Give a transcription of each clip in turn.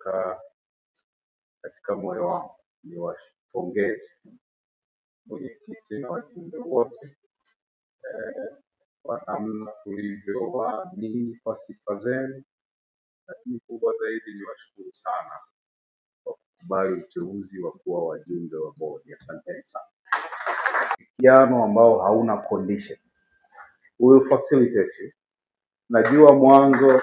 kutoka katika moyo wangu niwapongeze mwenyekiti na wajumbe wote kwa namna tulivyowaamini kwa sifa zenu, lakini kubwa zaidi niwashukuru sana kwa kukubali uteuzi wa kuwa wajumbe wa bodi. Asanteni sana. Ushirikiano ambao hauna condition will facilitate. Najua mwanzo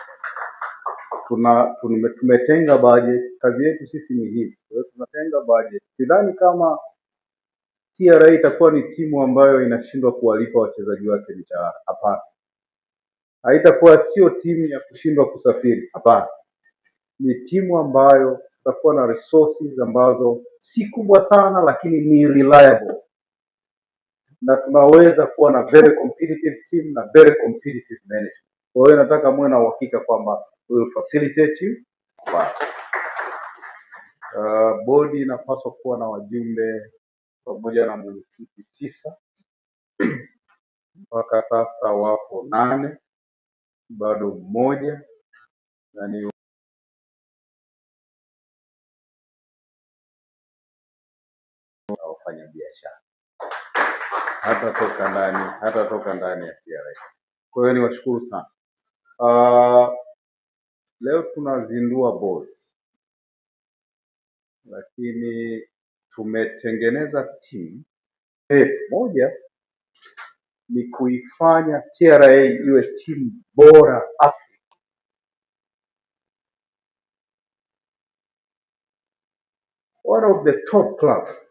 tumetenga budget, kazi yetu sisi ni hizi. Kwa hiyo tunatenga budget. Sidhani kama TRA itakuwa ni timu ambayo inashindwa kuwalipa wachezaji wake mishahara. Hapana. Haitakuwa sio timu ya kushindwa kusafiri. Hapana. Ni timu ambayo tutakuwa na resources ambazo si kubwa sana, lakini ni reliable. Na tunaweza kuwa na very competitive team na very competitive management. Kwa hiyo nataka muwe na uhakika kwamba we will facilitate you. Bodi inapaswa kuwa na wajumbe pamoja na mwenyekiti 9. Mpaka sasa wapo 8, bado mmoja na ni wafanya biashara hatatoka ndani ya TRA. Kwa hiyo niwashukuru sana. Leo tunazindua board, lakini tumetengeneza timu moja ni kuifanya TRA iwe timu bora Afrika. One of the top clubs.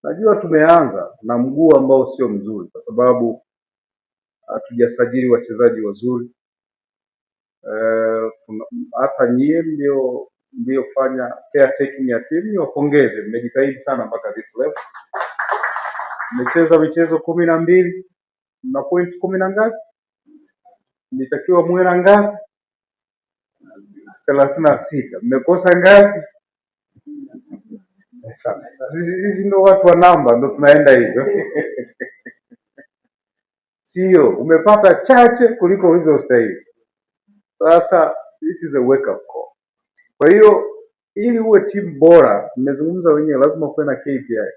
Najua tumeanza na mguu ambao sio mzuri kwa sababu hatujasajili wachezaji wazuri. Hata nyie mliofanya caretaking ya timu niwapongeze, mmejitahidi sana mpaka this level. Mmecheza michezo 12 na point 10 na ngapi? Nitakiwa muwe na ngapi? 36. Mmekosa ngapi? Sisi ndio watu wa namba, ndio tunaenda hivyo. Sio, umepata chache kuliko hizo stahili. Sasa this is a wake up call. Kwa hiyo ili uwe timu bora, mmezungumza wenyewe, lazima kuwe na KPI.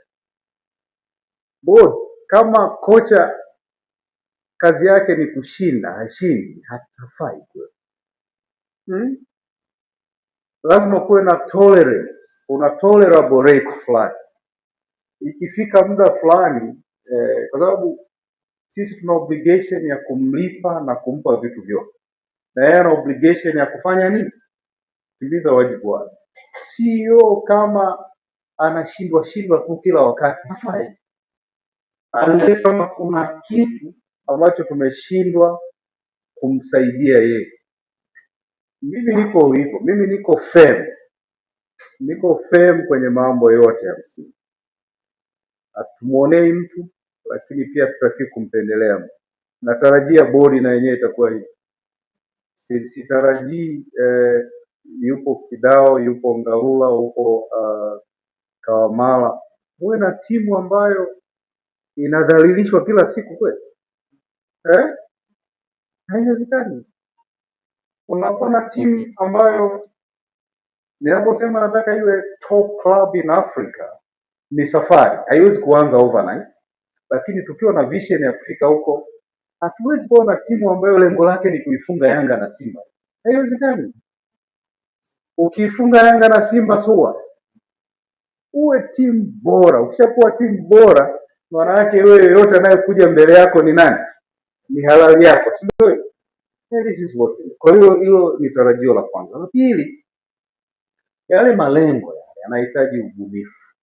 Board, kama kocha kazi yake ni kushinda, hashindi, hatafai kweli. Lazima kuwe na tolerance, una tolerable rate fulani. Ikifika muda fulani kwa sababu sisi tuna obligation ya kumlipa na kumpa vitu vyote. Na yeye ana obligation ya kufanya nini? Kutimiza wajibu wake. Sio kama anashindwa tu kila wakati. Hafai. Unless kama kuna kitu ambacho tumeshindwa kumsaidia yeye. Mimi niko hivyo, mimi niko firm kwenye mambo yote ya msingi. Hatumuonei mtu, lakini pia tutaki kumpendelea mtu. Natarajia bodi na yenyewe itakuwa hivi. Sitarajii yupo Kidao, yupo Ngarula, yupo Kawamala. Uwe na timu ambayo inadhalilishwa kila siku kweli. Haiwezekani. Unakuwa na timu ambayo ninaposema nataka iwe top club in Africa ni safari. Haiwezi kuanza overnight. Lakini tukiwa na vision ya kufika huko, hatuwezi kuwa na timu ambayo lengo lake ni kuifunga Yanga na Simba. Haiwezekani. Ukifunga Yanga na Simba so what? Uwe timu bora. Ukishakuwa timu bora, maana yake wewe yote anayekuja mbele yako ni nani? Ni halali yako, si ndio? This is what. Kwa hiyo hilo ni tarajio la kwanza. La pili, yale malengo yanahitaji ubunifu.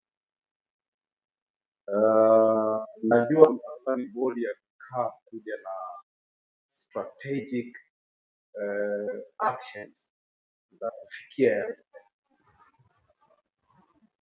Najua ni bodi ya kuja na strategic actions za kufikia